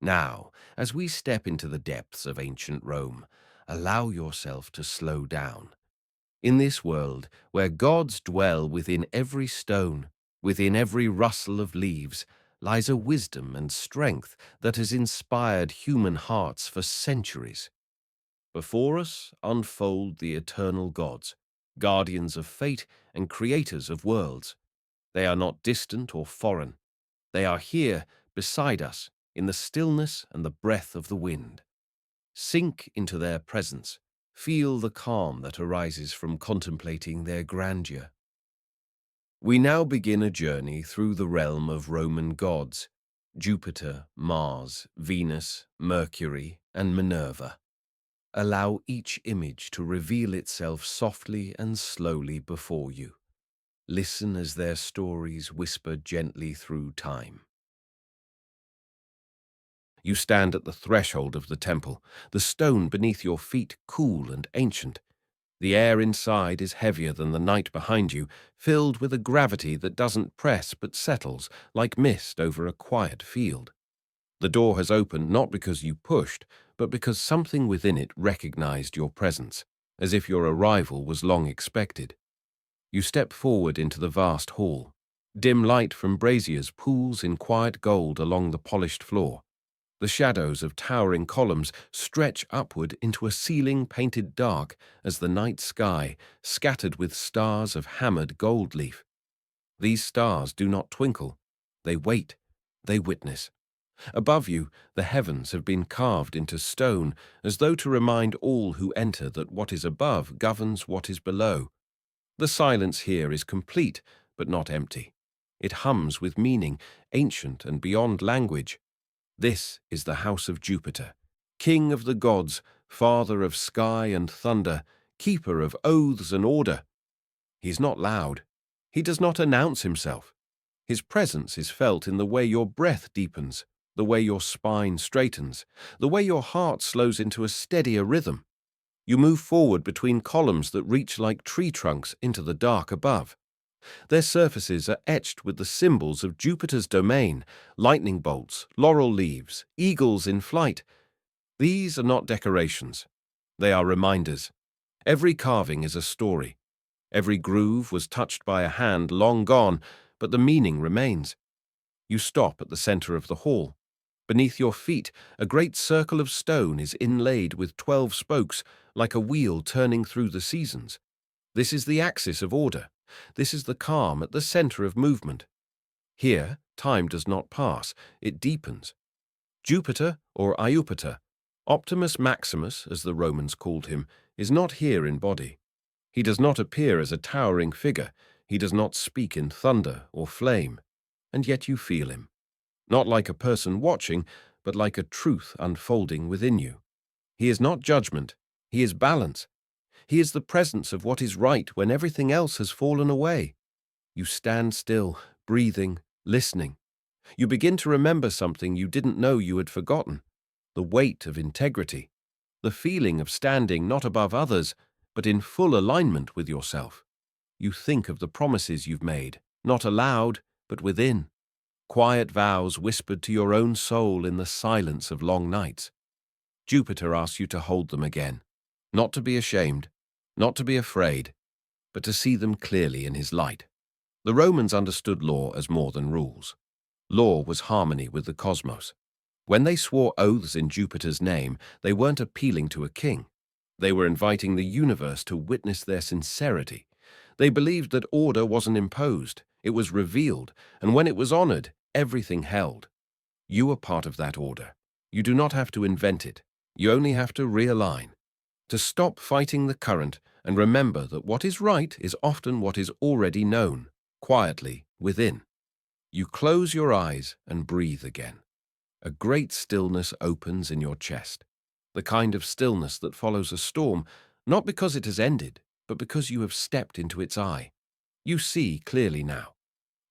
Now, as we step into the depths of ancient Rome, allow yourself to slow down. In this world, where gods dwell within every stone, within every rustle of leaves, lies a wisdom and strength that has inspired human hearts for centuries. Before us unfold the eternal gods, guardians of fate and creators of worlds. They are not distant or foreign. They are here, beside us, in the stillness and the breath of the wind. Sink into their presence. Feel the calm that arises from contemplating their grandeur. We now begin a journey through the realm of Roman gods: Jupiter, Mars, Venus, Mercury, and Minerva. Allow each image to reveal itself softly and slowly before you. Listen as their stories whisper gently through time. You stand at the threshold of the temple, the stone beneath your feet cool and ancient. The air inside is heavier than the night behind you, filled with a gravity that doesn't press but settles like mist over a quiet field. The door has opened not because you pushed, but because something within it recognized your presence, as if your arrival was long expected. You step forward into the vast hall. Dim light from braziers pools in quiet gold along the polished floor. The shadows of towering columns stretch upward into a ceiling painted dark as the night sky, scattered with stars of hammered gold leaf. These stars do not twinkle. They wait. They witness. Above you, the heavens have been carved into stone, as though to remind all who enter that what is above governs what is below. The silence here is complete, but not empty. It hums with meaning, ancient and beyond language. This is the house of Jupiter, king of the gods, father of sky and thunder, keeper of oaths and order. He is not loud. He does not announce himself. His presence is felt in the way your breath deepens, the way your spine straightens, the way your heart slows into a steadier rhythm. You move forward between columns that reach like tree trunks into the dark above. Their surfaces are etched with the symbols of Jupiter's domain: lightning bolts, laurel leaves, eagles in flight. These are not decorations. They are reminders. Every carving is a story. Every groove was touched by a hand long gone, but the meaning remains. You stop at the center of the hall. Beneath your feet, a great circle of stone is inlaid with 12 spokes, like a wheel turning through the seasons. This is the axis of order. This is the calm at the center of movement. Here, time does not pass, it deepens. Jupiter, or Iupiter, Optimus Maximus, as the Romans called him, is not here in body. He does not appear as a towering figure. He does not speak in thunder or flame. And yet you feel him. Not like a person watching, but like a truth unfolding within you. He is not judgment. He is balance. He is the presence of what is right when everything else has fallen away. You stand still, breathing, listening. You begin to remember something you didn't know you had forgotten: the weight of integrity, the feeling of standing not above others, but in full alignment with yourself. You think of the promises you've made, not aloud, but within. Quiet vows whispered to your own soul in the silence of long nights. Jupiter asks you to hold them again, not to be ashamed, not to be afraid, but to see them clearly in his light. The Romans understood law as more than rules. Law was harmony with the cosmos. When they swore oaths in Jupiter's name, they weren't appealing to a king. They were inviting the universe to witness their sincerity. They believed that order wasn't imposed, it was revealed, and when it was honored, everything held. You are part of that order. You do not have to invent it. You only have to realign, to stop fighting the current and remember that what is right is often what is already known, quietly within. You close your eyes and breathe again. A great stillness opens in your chest, the kind of stillness that follows a storm, not because it has ended, but because you have stepped into its eye. You see clearly now.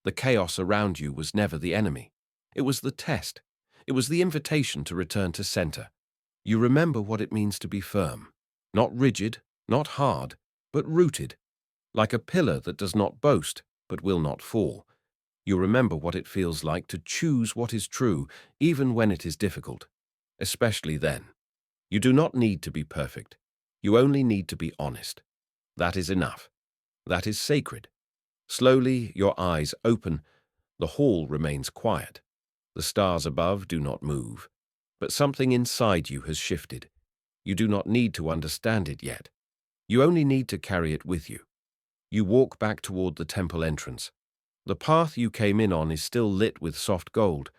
The chaos around you was never the enemy. It was the test. It was the invitation to return to center. You remember what it means to be firm, not rigid, not hard, but rooted, like a pillar that does not boast, but will not fall. You remember what it feels like to choose what is true, even when it is difficult, especially then. You do not need to be perfect. You only need to be honest. That is enough. That is sacred. Slowly, your eyes open. The hall remains quiet. The stars above do not move. But something inside you has shifted. You do not need to understand it yet. You only need to carry it with you. You walk back toward the temple entrance. The path you came in on is still lit with soft gold.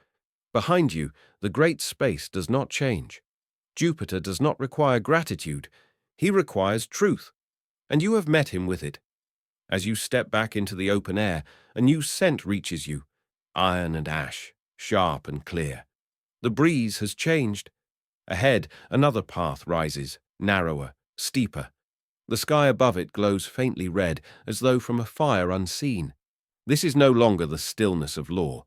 Behind you, the great space does not change. Jupiter does not require gratitude. He requires truth. And you have met him with it. As you step back into the open air, a new scent reaches you, iron and ash, sharp and clear. The breeze has changed. Ahead, another path rises, narrower, steeper. The sky above it glows faintly red, as though from a fire unseen. This is no longer the stillness of law.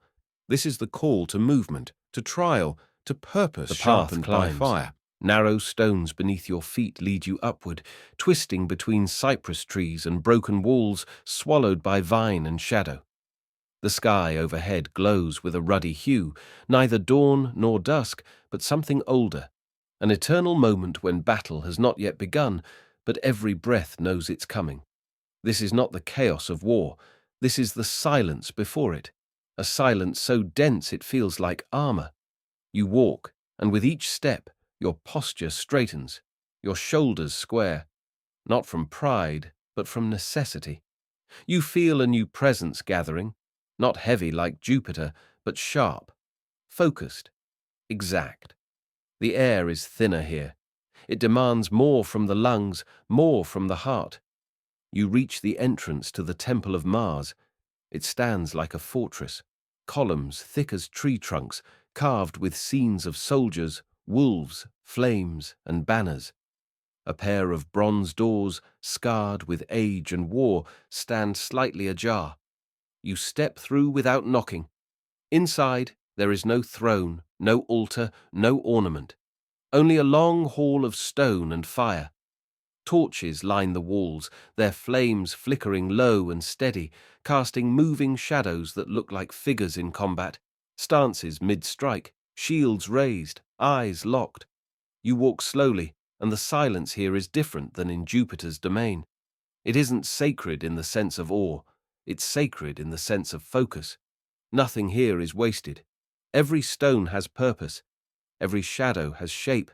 This is the call to movement, to trial, to purpose sharpened by fire. Narrow stones beneath your feet lead you upward, twisting between cypress trees and broken walls swallowed by vine and shadow. The sky overhead glows with a ruddy hue, neither dawn nor dusk, but something older, an eternal moment when battle has not yet begun, but every breath knows it's coming. This is not the chaos of war. This is the silence before it, a silence so dense it feels like armor. You walk, and with each step, your posture straightens, your shoulders square, not from pride, but from necessity. You feel a new presence gathering, not heavy like Jupiter, but sharp, focused, exact. The air is thinner here. It demands more from the lungs, more from the heart. You reach the entrance to the Temple of Mars. It stands like a fortress, columns thick as tree trunks, carved with scenes of soldiers, wolves, flames, and banners. A pair of bronze doors, scarred with age and war, stand slightly ajar. You step through without knocking. Inside, there is no throne, no altar, no ornament. Only a long hall of stone and fire. Torches line the walls, their flames flickering low and steady, casting moving shadows that look like figures in combat, stances mid-strike, shields raised, eyes locked. You walk slowly, and the silence here is different than in Jupiter's domain. It isn't sacred in the sense of awe. It's sacred in the sense of focus. Nothing here is wasted. Every stone has purpose. Every shadow has shape.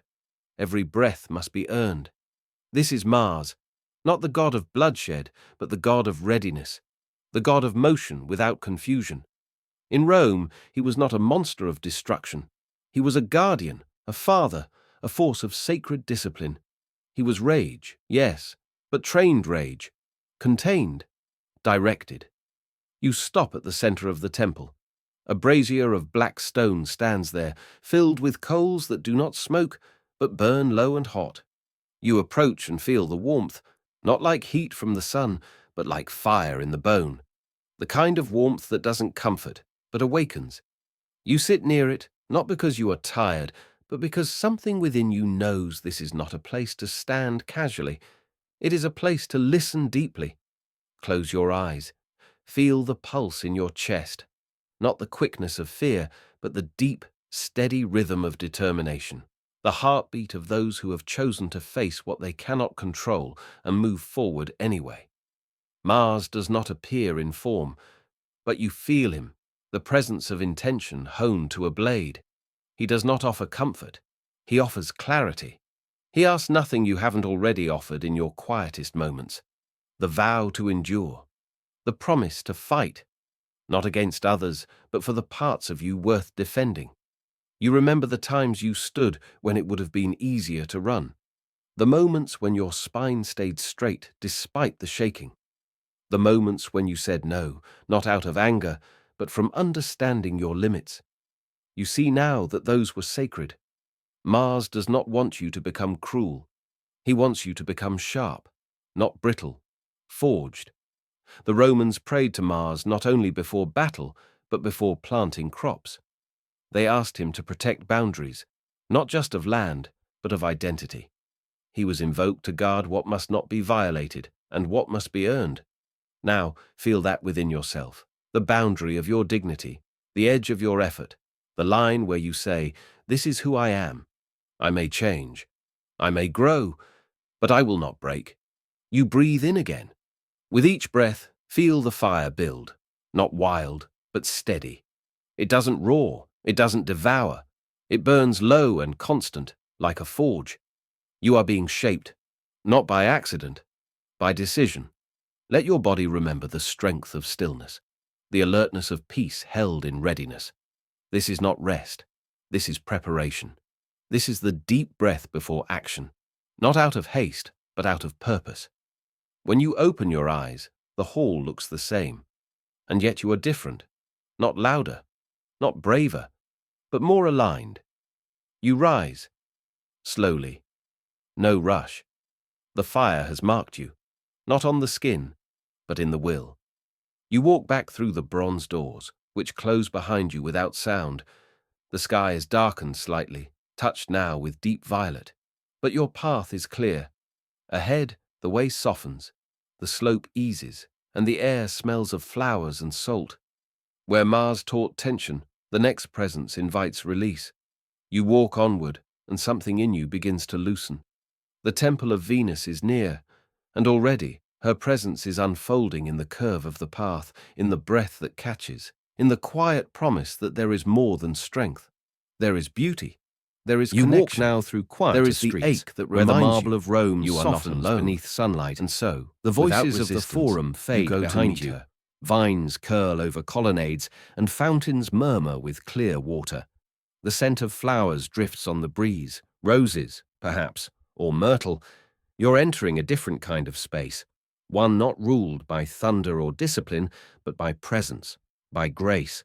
Every breath must be earned. This is Mars, not the god of bloodshed, but the god of readiness, the god of motion without confusion. In Rome, he was not a monster of destruction. He was a guardian, a father, a force of sacred discipline. He was rage, yes, but trained rage, contained, directed. You stop at the center of the temple. A brazier of black stone stands there, filled with coals that do not smoke, but burn low and hot. You approach and feel the warmth, not like heat from the sun, but like fire in the bone. The kind of warmth that doesn't comfort, but awakens. You sit near it, not because you are tired, but because something within you knows this is not a place to stand casually. It is a place to listen deeply. Close your eyes. Feel the pulse in your chest, not the quickness of fear, but the deep, steady rhythm of determination, the heartbeat of those who have chosen to face what they cannot control and move forward anyway. Mars does not appear in form, but you feel him, the presence of intention honed to a blade. He does not offer comfort. He offers clarity. He asks nothing you haven't already offered in your quietest moments. The vow to endure. The promise to fight. Not against others, but for the parts of you worth defending. You remember the times you stood when it would have been easier to run. The moments when your spine stayed straight despite the shaking. The moments when you said no, not out of anger, but from understanding your limits. You see now that those were sacred. Mars does not want you to become cruel. He wants you to become sharp, not brittle, forged. The Romans prayed to Mars not only before battle, but before planting crops. They asked him to protect boundaries, not just of land, but of identity. He was invoked to guard what must not be violated and what must be earned. Now, feel that within yourself, the boundary of your dignity, the edge of your effort, the line where you say, "This is who I am. I may change. I may grow, but I will not break." You breathe in again. With each breath, feel the fire build, not wild, but steady. It doesn't roar, it doesn't devour. It burns low and constant, like a forge. You are being shaped, not by accident, by decision. Let your body remember the strength of stillness, the alertness of peace held in readiness. This is not rest. This is preparation. This is the deep breath before action, not out of haste, but out of purpose. When you open your eyes, the hall looks the same, and yet you are different, not louder, not braver, but more aligned. You rise, slowly, no rush. The fire has marked you, not on the skin, but in the will. You walk back through the bronze doors, which close behind you without sound. The sky is darkened slightly, touched now with deep violet, but your path is clear. Ahead, the way softens, the slope eases, and the air smells of flowers and salt. Where Mars taught tension, the next presence invites release. You walk onward, and something in you begins to loosen. The temple of Venus is near, and already her presence is unfolding in the curve of the path, in the breath that catches, in the quiet promise that there is more than strength. There is beauty. There is connection. You walk now through quieter There is the streets, ache that where the reminds marble of Rome you are not softens alone. beneath sunlight, and so, The without voices of the resistance, forum you fade go behind to meet you. her. Vines curl over colonnades, and fountains murmur with clear water. The scent of flowers drifts on the breeze, roses, perhaps, or myrtle. You're entering a different kind of space, one not ruled by thunder or discipline, but by presence, by grace.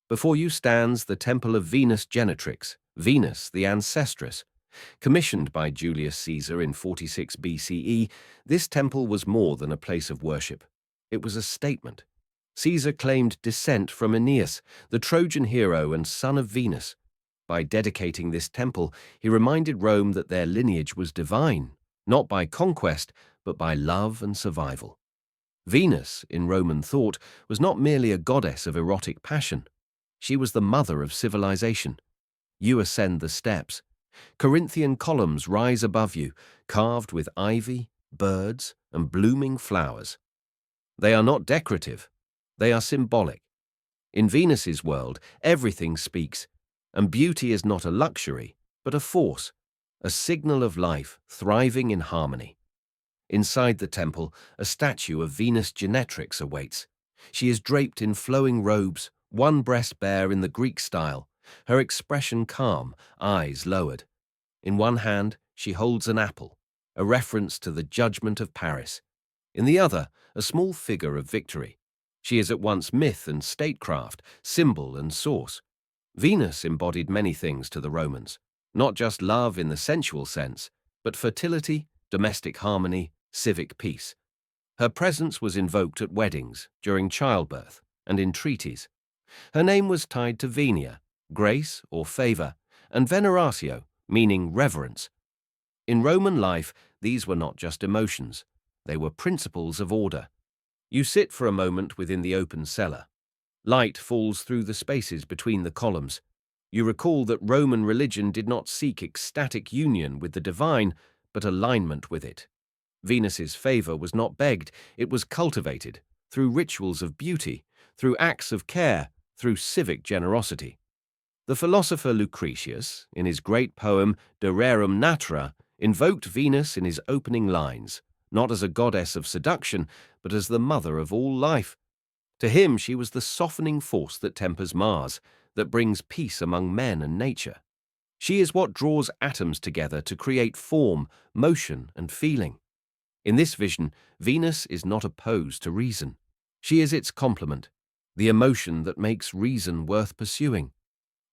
Before you stands the temple of Venus Genetrix, Venus the ancestress. Commissioned by Julius Caesar in 46 BCE, this temple was more than a place of worship. It was a statement. Caesar claimed descent from Aeneas, the Trojan hero and son of Venus. By dedicating this temple, he reminded Rome that their lineage was divine, not by conquest, but by love and survival. Venus, in Roman thought, was not merely a goddess of erotic passion. She was the mother of civilization. You ascend the steps. Corinthian columns rise above you, carved with ivy, birds, and blooming flowers. They are not decorative. They are symbolic. In Venus's world, everything speaks, and beauty is not a luxury, but a force, a signal of life thriving in harmony. Inside the temple, a statue of Venus Genetrix awaits. She is draped in flowing robes, one breast bare in the Greek style, her expression calm, eyes lowered. In one hand, she holds an apple, a reference to the judgment of Paris. In the other, a small figure of victory. She is at once myth and statecraft, symbol and source. Venus embodied many things to the Romans, not just love in the sensual sense, but fertility, domestic harmony, civic peace. Her presence was invoked at weddings, during childbirth, and in treaties. Her name was tied to Venia, grace or favor, and veneratio, meaning reverence. In Roman life, these were not just emotions. They were principles of order. You sit for a moment within the open cellar. Light falls through the spaces between the columns. You recall that Roman religion did not seek ecstatic union with the divine, but alignment with it. Venus's favor was not begged, it was cultivated, through rituals of beauty, through acts of care, through civic generosity. The philosopher Lucretius, in his great poem De Rerum Natura, invoked Venus in his opening lines, not as a goddess of seduction, but as the mother of all life. To him, she was the softening force that tempers Mars, that brings peace among men and nature. She is what draws atoms together to create form, motion, and feeling. In this vision, Venus is not opposed to reason. She is its complement, the emotion that makes reason worth pursuing.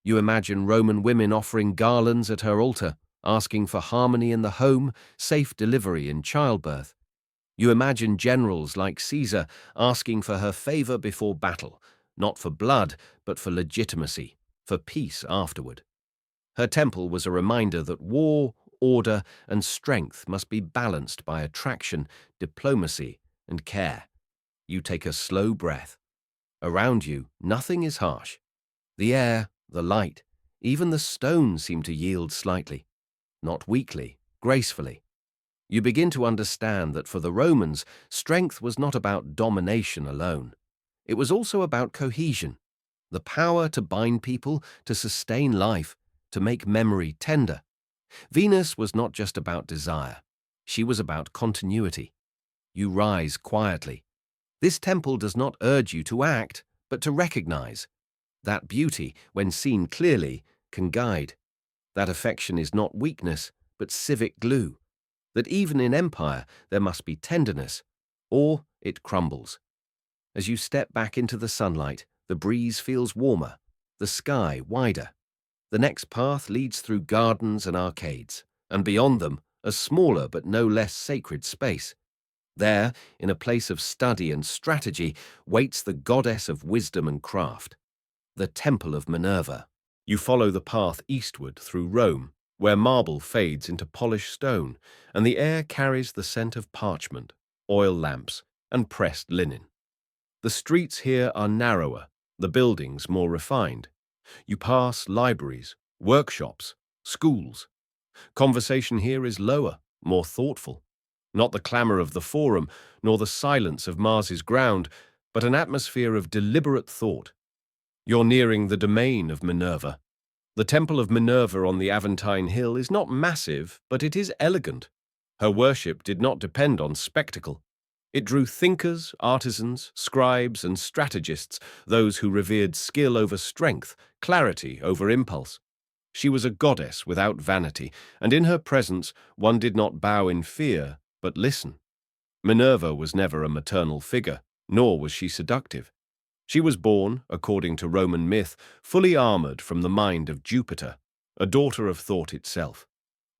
You imagine Roman women offering garlands at her altar, asking for harmony in the home, safe delivery in childbirth. You imagine generals like Caesar asking for her favor before battle, not for blood, but for legitimacy, for peace afterward. Her temple was a reminder that war, order, and strength must be balanced by attraction, diplomacy, and care. You take a slow breath. Around you, nothing is harsh. The air, the light, even the stone seem to yield slightly, not weakly, gracefully. You begin to understand that for the Romans, strength was not about domination alone. It was also about cohesion, the power to bind people, to sustain life, to make memory tender. Venus was not just about desire. She was about continuity. You rise quietly. This temple does not urge you to act, but to recognize. That beauty, when seen clearly, can guide. That affection is not weakness, but civic glue. That even in empire there must be tenderness, or it crumbles. As you step back into the sunlight, the breeze feels warmer, the sky wider. The next path leads through gardens and arcades, and beyond them, a smaller but no less sacred space. There, in a place of study and strategy, waits the goddess of wisdom and craft, the Temple of Minerva. You follow the path eastward through Rome, where marble fades into polished stone, and the air carries the scent of parchment, oil lamps, and pressed linen. The streets here are narrower, the buildings more refined. You pass libraries, workshops, schools. Conversation here is lower, more thoughtful. Not the clamour of the forum, nor the silence of Mars's ground, but an atmosphere of deliberate thought. You're nearing the domain of Minerva. The Temple of Minerva on the Aventine Hill is not massive, but it is elegant. Her worship did not depend on spectacle. It drew thinkers, artisans, scribes, and strategists, those who revered skill over strength, clarity over impulse. She was a goddess without vanity, and in her presence one did not bow in fear, but listen. Minerva was never a maternal figure, nor was she seductive. She was born, according to Roman myth, fully armored from the mind of Jupiter, a daughter of thought itself.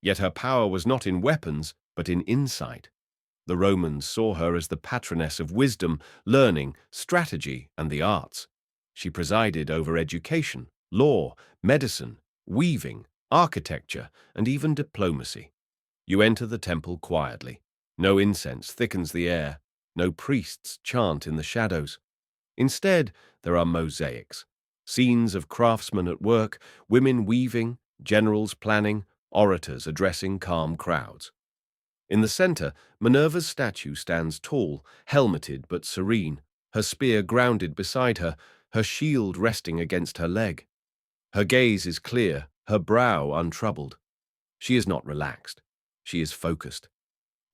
Yet her power was not in weapons, but in insight. The Romans saw her as the patroness of wisdom, learning, strategy, and the arts. She presided over education, law, medicine, weaving, architecture, and even diplomacy. You enter the temple quietly. No incense thickens the air. No priests chant in the shadows. Instead, there are mosaics, scenes of craftsmen at work, women weaving, generals planning, orators addressing calm crowds. In the center, Minerva's statue stands tall, helmeted but serene, her spear grounded beside her, her shield resting against her leg. Her gaze is clear, her brow untroubled. She is not relaxed. She is focused.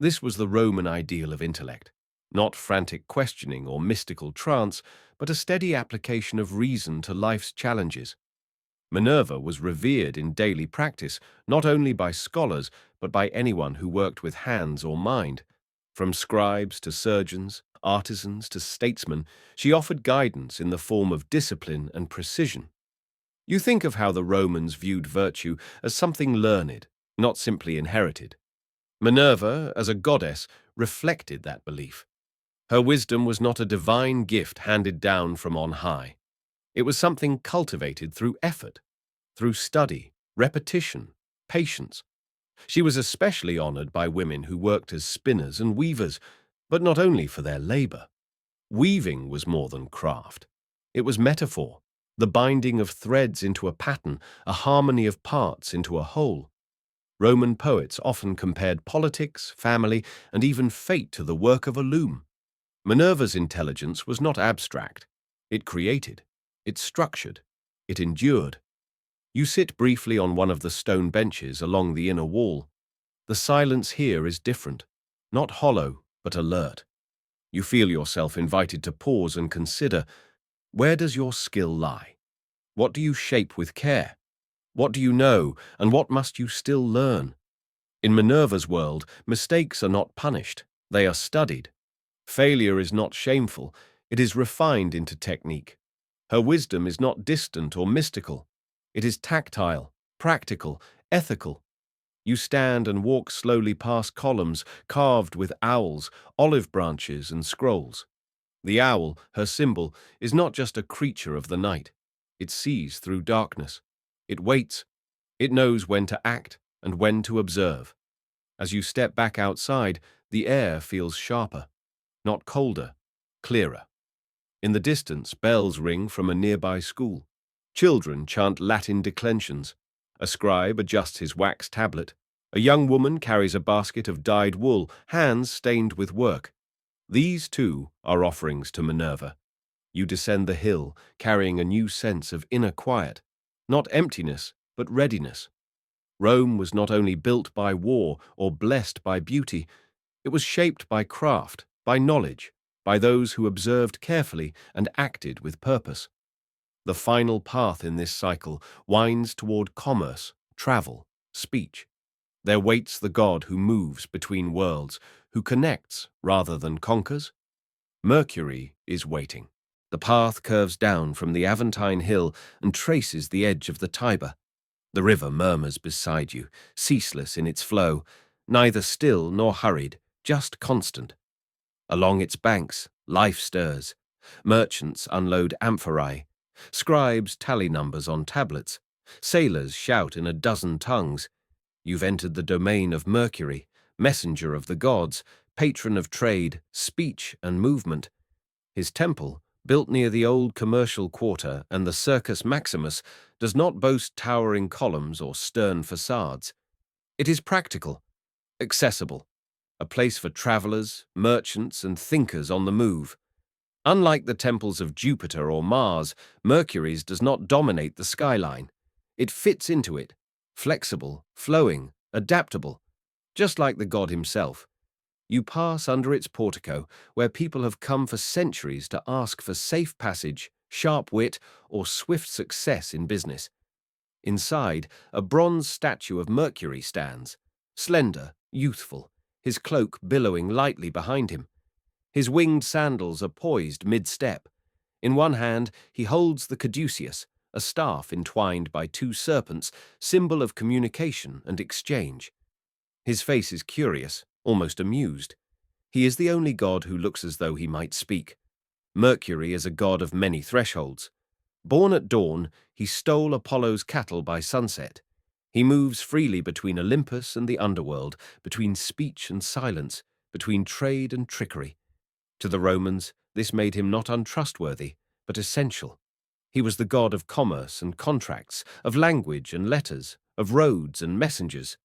This was the Roman ideal of intellect. Not frantic questioning or mystical trance, but a steady application of reason to life's challenges. Minerva was revered in daily practice, not only by scholars, but by anyone who worked with hands or mind. From scribes to surgeons, artisans to statesmen, she offered guidance in the form of discipline and precision. You think of how the Romans viewed virtue as something learned, not simply inherited. Minerva, as a goddess, reflected that belief. Her wisdom was not a divine gift handed down from on high. It was something cultivated through effort, through study, repetition, patience. She was especially honored by women who worked as spinners and weavers, but not only for their labor. Weaving was more than craft. It was metaphor, the binding of threads into a pattern, a harmony of parts into a whole. Roman poets often compared politics, family, and even fate to the work of a loom. Minerva's intelligence was not abstract. It created, it structured, it endured. You sit briefly on one of the stone benches along the inner wall. The silence here is different, not hollow, but alert. You feel yourself invited to pause and consider, where does your skill lie? What do you shape with care? What do you know, and what must you still learn? In Minerva's world, mistakes are not punished, they are studied. Failure is not shameful, it is refined into technique. Her wisdom is not distant or mystical. It is tactile, practical, ethical. You stand and walk slowly past columns carved with owls, olive branches, and scrolls. The owl, her symbol, is not just a creature of the night. It sees through darkness. It waits. It knows when to act and when to observe. As you step back outside, the air feels sharper, not colder, clearer. In the distance, bells ring from a nearby school. Children chant Latin declensions. A scribe adjusts his wax tablet. A young woman carries a basket of dyed wool, hands stained with work. These, too, are offerings to Minerva. You descend the hill, carrying a new sense of inner quiet, not emptiness, but readiness. Rome was not only built by war or blessed by beauty, it was shaped by craft, by knowledge, by those who observed carefully and acted with purpose. The final path in this cycle winds toward commerce, travel, speech. There waits the god who moves between worlds, who connects rather than conquers. Mercury is waiting. The path curves down from the Aventine hill and traces the edge of the Tiber. The river murmurs beside you, ceaseless in its flow, neither still nor hurried, just constant. Along its banks, life stirs. Merchants unload amphorae. Scribes tally numbers on tablets. Sailors shout in a dozen tongues. You've entered the domain of Mercury, messenger of the gods, patron of trade, speech and movement. His temple, built near the old commercial quarter and the Circus Maximus, does not boast towering columns or stern facades. It is practical, accessible, a place for travelers, merchants, and thinkers on the move. Unlike the temples of Jupiter or Mars, Mercury's does not dominate the skyline. It fits into it, flexible, flowing, adaptable, just like the god himself. You pass under its portico, where people have come for centuries to ask for safe passage, sharp wit, or swift success in business. Inside, a bronze statue of Mercury stands, slender, youthful, his cloak billowing lightly behind him. His winged sandals are poised mid-step. In one hand, he holds the caduceus, a staff entwined by two serpents, symbol of communication and exchange. His face is curious, almost amused. He is the only god who looks as though he might speak. Mercury is a god of many thresholds. Born at dawn, he stole Apollo's cattle by sunset. He moves freely between Olympus and the underworld, between speech and silence, between trade and trickery. To the Romans, this made him not untrustworthy, but essential. He was the god of commerce and contracts, of language and letters, of roads and messengers.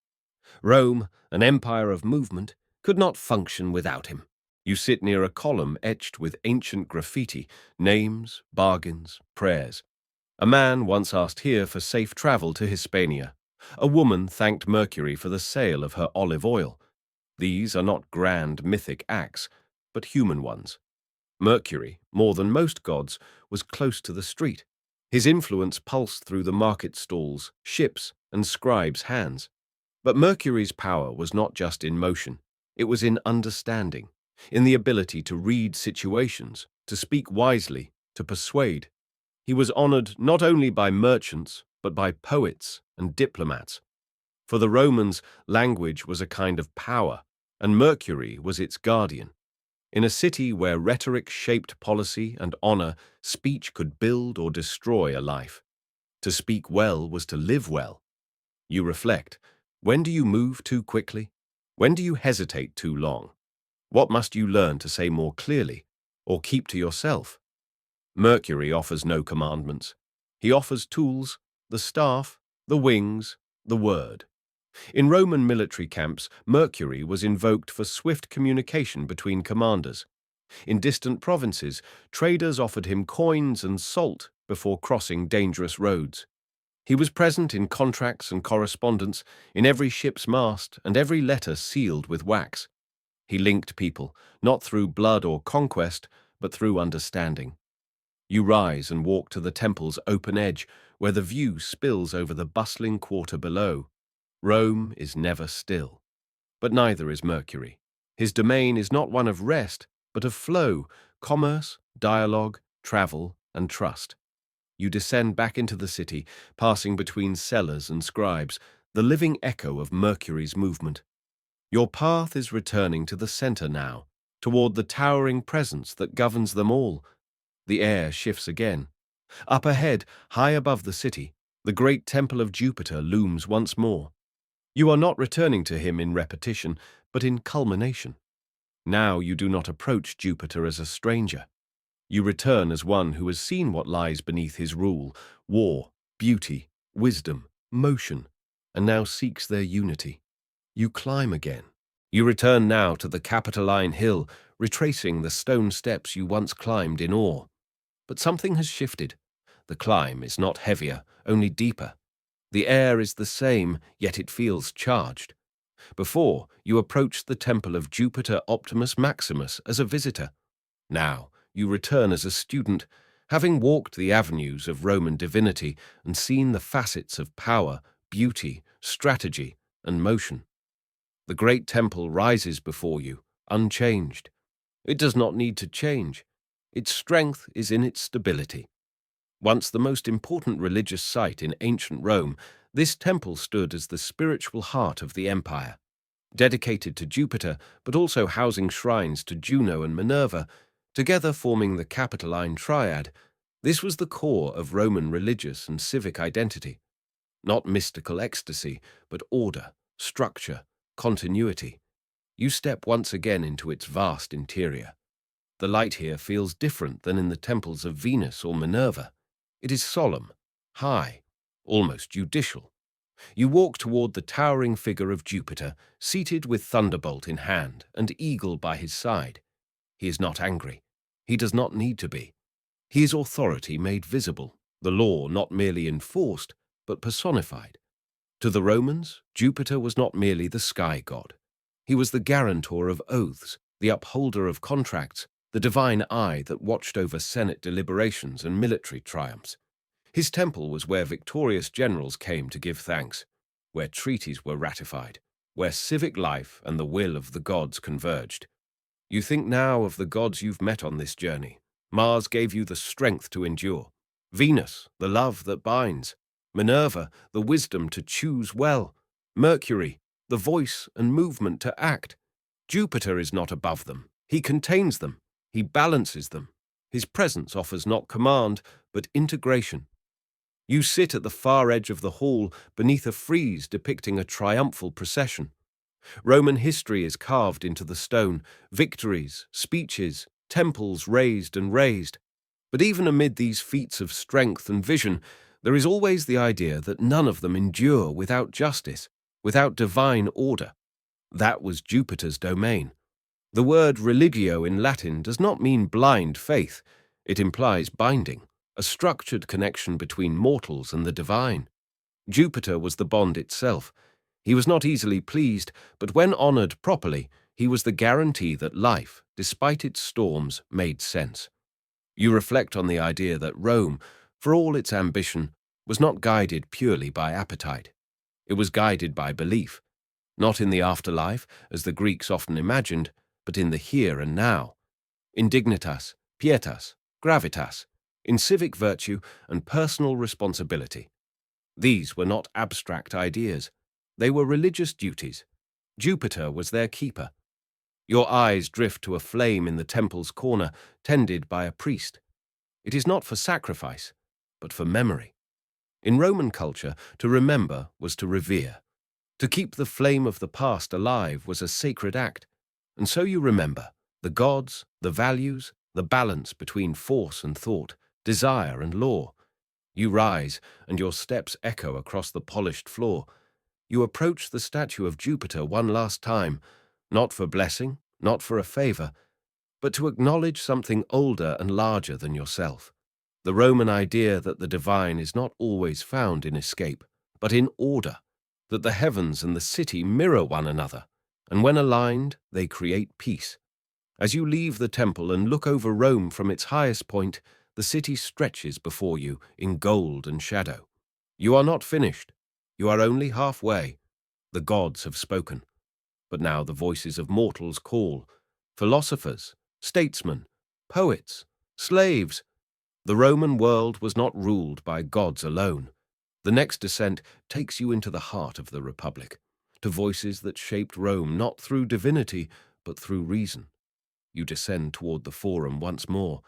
Rome, an empire of movement, could not function without him. You sit near a column etched with ancient graffiti, names, bargains, prayers. A man once asked here for safe travel to Hispania. A woman thanked Mercury for the sale of her olive oil. These are not grand mythic acts, but human ones. Mercury, more than most gods, was close to the street. His influence pulsed through the market stalls, ships, and scribes' hands. But Mercury's power was not just in motion. It was in understanding, in the ability to read situations, to speak wisely, to persuade. He was honored not only by merchants, but by poets and diplomats. For the Romans, language was a kind of power, and Mercury was its guardian. In a city where rhetoric shaped policy and honor, speech could build or destroy a life. To speak well was to live well. You reflect. When do you move too quickly? When do you hesitate too long? What must you learn to say more clearly, or keep to yourself? Mercury offers no commandments. He offers tools, the staff, the wings, the word. In Roman military camps, Mercury was invoked for swift communication between commanders. In distant provinces, traders offered him coins and salt before crossing dangerous roads. He was present in contracts and correspondence, in every ship's mast and every letter sealed with wax. He linked people, not through blood or conquest, but through understanding. You rise and walk to the temple's open edge, where the view spills over the bustling quarter below. Rome is never still. But neither is Mercury. His domain is not one of rest, but of flow, commerce, dialogue, travel, and trust. You descend back into the city, passing between sellers and scribes, the living echo of Mercury's movement. Your path is returning to the center now, toward the towering presence that governs them all. The air shifts again. Up ahead, high above the city, the great temple of Jupiter looms once more. You are not returning to him in repetition, but in culmination. Now you do not approach Jupiter as a stranger. You return as one who has seen what lies beneath his rule: war, beauty, wisdom, motion, and now seeks their unity. You climb again. You return now to the Capitoline Hill, retracing the stone steps you once climbed in awe. But something has shifted. The climb is not heavier, only deeper. The air is the same, yet it feels charged. Before, you approached the temple of Jupiter Optimus Maximus as a visitor. Now, you return as a student, having walked the avenues of Roman divinity and seen the facets of power, beauty, strategy, and motion. The great temple rises before you, unchanged. It does not need to change. Its strength is in its stability. Once the most important religious site in ancient Rome, this temple stood as the spiritual heart of the empire. Dedicated to Jupiter, but also housing shrines to Juno and Minerva, together forming the Capitoline Triad, this was the core of Roman religious and civic identity. Not mystical ecstasy, but order, structure, continuity. You step once again into its vast interior. The light here feels different than in the temples of Venus or Minerva. It is solemn, high, almost judicial. You walk toward the towering figure of Jupiter, seated with thunderbolt in hand and eagle by his side. He is not angry. He does not need to be. He is authority made visible, the law not merely enforced, but personified. To the Romans, Jupiter was not merely the sky god. He was the guarantor of oaths, the upholder of contracts, the divine eye that watched over Senate deliberations and military triumphs. His temple was where victorious generals came to give thanks, where treaties were ratified, where civic life and the will of the gods converged. You think now of the gods you've met on this journey. Mars gave you the strength to endure. Venus, the love that binds. Minerva, the wisdom to choose well. Mercury, the voice and movement to act. Jupiter is not above them. He contains them. He balances them. His presence offers not command, but integration. You sit at the far edge of the hall beneath a frieze depicting a triumphal procession. Roman history is carved into the stone, victories, speeches, temples raised and raised. But even amid these feats of strength and vision, there is always the idea that none of them endure without justice, without divine order. That was Jupiter's domain. The word religio in Latin does not mean blind faith. It implies binding, a structured connection between mortals and the divine. Jupiter was the bond itself. He was not easily pleased, but when honored properly, he was the guarantee that life, despite its storms, made sense. You reflect on the idea that Rome, for all its ambition, was not guided purely by appetite. It was guided by belief, not in the afterlife, as the Greeks often imagined, but in the here and now, in dignitas, pietas, gravitas, in civic virtue and personal responsibility. These were not abstract ideas. They were religious duties. Jupiter was their keeper. Your eyes drift to a flame in the temple's corner, tended by a priest. It is not for sacrifice, but for memory. In Roman culture, to remember was to revere. To keep the flame of the past alive was a sacred act. And so you remember the gods, the values, the balance between force and thought, desire and law. You rise, and your steps echo across the polished floor. You approach the statue of Jupiter one last time, not for blessing, not for a favor, but to acknowledge something older and larger than yourself. The Roman idea that the divine is not always found in escape, but in order, that the heavens and the city mirror one another, and when aligned, they create peace. As you leave the temple and look over Rome from its highest point, the city stretches before you in gold and shadow. You are not finished. You are only halfway. The gods have spoken. But now the voices of mortals call. Philosophers, statesmen, poets, slaves. The Roman world was not ruled by gods alone. The next descent takes you into the heart of the Republic, to voices that shaped Rome not through divinity, but through reason. You descend toward the Forum once more.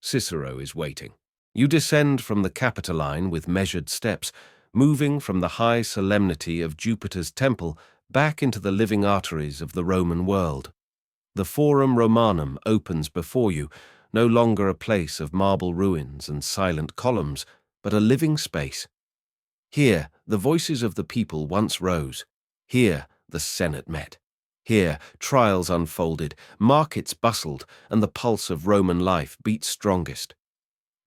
Cicero is waiting. You descend from the Capitoline with measured steps, moving from the high solemnity of Jupiter's temple back into the living arteries of the Roman world. The Forum Romanum opens before you, no longer a place of marble ruins and silent columns, but a living space. Here, the voices of the people once rose. Here, the Senate met. Here, trials unfolded, markets bustled, and the pulse of Roman life beat strongest.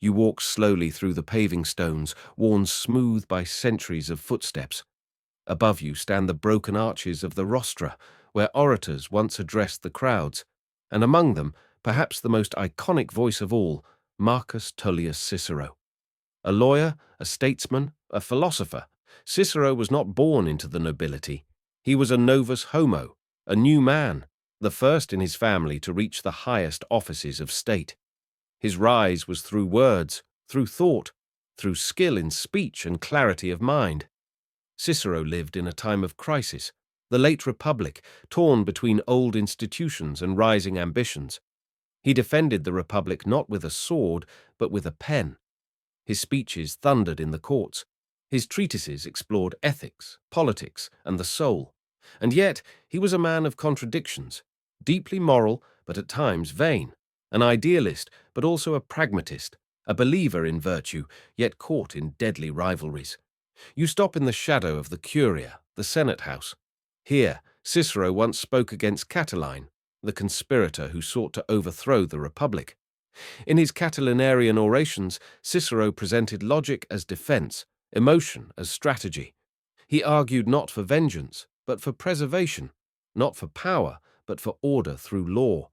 You walk slowly through the paving stones, worn smooth by centuries of footsteps. Above you stand the broken arches of the rostra, where orators once addressed the crowds, and among them, perhaps the most iconic voice of all, Marcus Tullius Cicero. A lawyer, a statesman, a philosopher, Cicero was not born into the nobility. He was a novus homo, a new man, the first in his family to reach the highest offices of state. His rise was through words, through thought, through skill in speech and clarity of mind. Cicero lived in a time of crisis, the late Republic, torn between old institutions and rising ambitions. He defended the Republic not with a sword, but with a pen. His speeches thundered in the courts. His treatises explored ethics, politics, and the soul. And yet he was a man of contradictions, deeply moral, but at times vain, an idealist, but also a pragmatist, a believer in virtue, yet caught in deadly rivalries. You stop in the shadow of the Curia, the Senate House. Here, Cicero once spoke against Catiline, the conspirator who sought to overthrow the Republic. In his Catilinarian orations, Cicero presented logic as defense, emotion as strategy. He argued not for vengeance, but for preservation, not for power, but for order through law.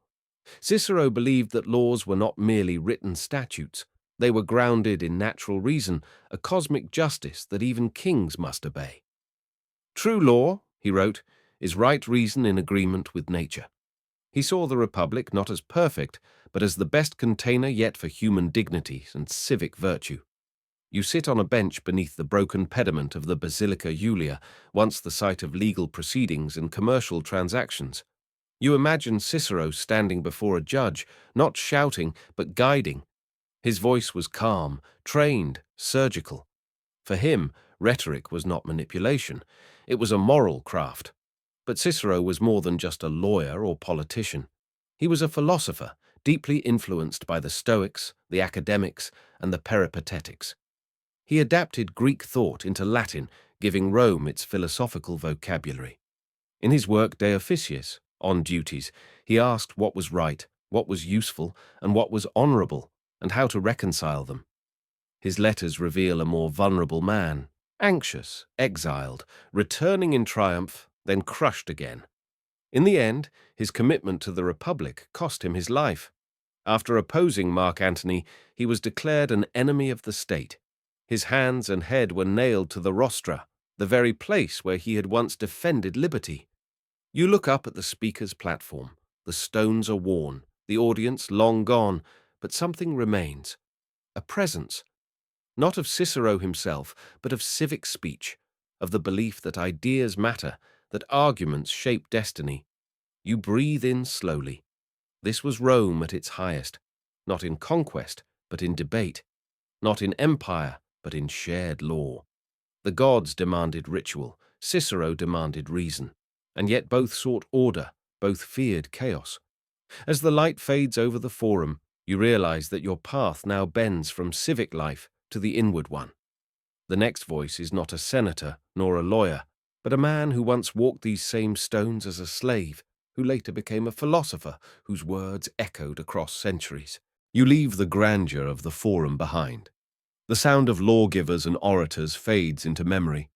Cicero believed that laws were not merely written statutes. They were grounded in natural reason, a cosmic justice that even kings must obey. True law, he wrote, is right reason in agreement with nature. He saw the Republic not as perfect, but as the best container yet for human dignity and civic virtue. You sit on a bench beneath the broken pediment of the Basilica Julia, once the site of legal proceedings and commercial transactions. You imagine Cicero standing before a judge, not shouting, but guiding. His voice was calm, trained, surgical. For him, rhetoric was not manipulation. It was a moral craft. But Cicero was more than just a lawyer or politician. He was a philosopher, deeply influenced by the Stoics, the academics, and the Peripatetics. He adapted Greek thought into Latin, giving Rome its philosophical vocabulary. In his work De Officiis, On Duties, he asked what was right, what was useful, and what was honorable, and how to reconcile them. His letters reveal a more vulnerable man, anxious, exiled, returning in triumph, then crushed again. In the end, his commitment to the Republic cost him his life. After opposing Mark Antony, he was declared an enemy of the state. His hands and head were nailed to the rostra, the very place where he had once defended liberty. You look up at the speaker's platform. The stones are worn, the audience long gone, but something remains. A presence, not of Cicero himself, but of civic speech, of the belief that ideas matter, that arguments shape destiny. You breathe in slowly. This was Rome at its highest, not in conquest, but in debate, not in empire, but in shared law. The gods demanded ritual, Cicero demanded reason, and yet both sought order, both feared chaos. As the light fades over the forum, you realize that your path now bends from civic life to the inward one. The next voice is not a senator nor a lawyer, but a man who once walked these same stones as a slave, who later became a philosopher whose words echoed across centuries. You leave the grandeur of the forum behind. The sound of lawgivers and orators fades into memory.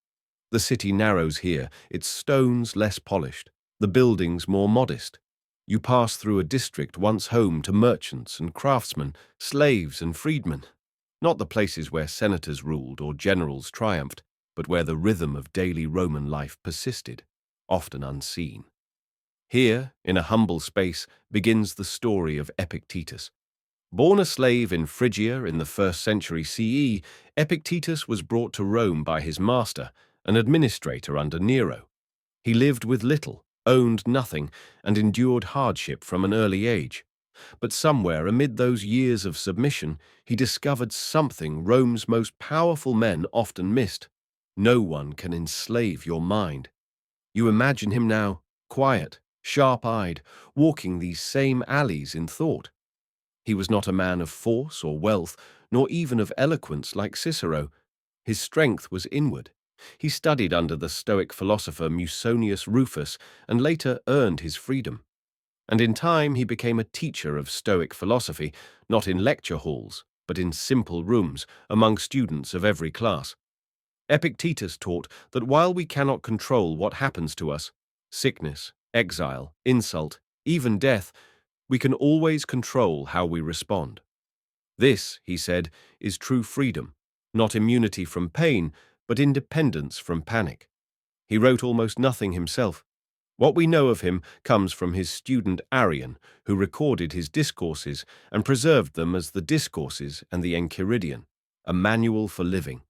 The city narrows here, its stones less polished, the buildings more modest. You pass through a district once home to merchants and craftsmen, slaves and freedmen. Not the places where senators ruled or generals triumphed, but where the rhythm of daily Roman life persisted, often unseen. Here, in a humble space, begins the story of Epictetus. Born a slave in Phrygia in the 1st century CE, Epictetus was brought to Rome by his master, an administrator under Nero. He lived with little, owned nothing, and endured hardship from an early age. But somewhere amid those years of submission, he discovered something Rome's most powerful men often missed. No one can enslave your mind. You imagine him now, quiet, sharp-eyed, walking these same alleys in thought. He was not a man of force or wealth, nor even of eloquence like Cicero. His strength was inward. He studied under the Stoic philosopher Musonius Rufus and later earned his freedom. And in time he became a teacher of Stoic philosophy, not in lecture halls, but in simple rooms among students of every class. Epictetus taught that while we cannot control what happens to us, sickness, exile, insult, even death, we can always control how we respond. This, he said, is true freedom, not immunity from pain, but independence from panic. He wrote almost nothing himself. What we know of him comes from his student Arrian, who recorded his discourses and preserved them as the Discourses and the Enchiridion, a manual for living.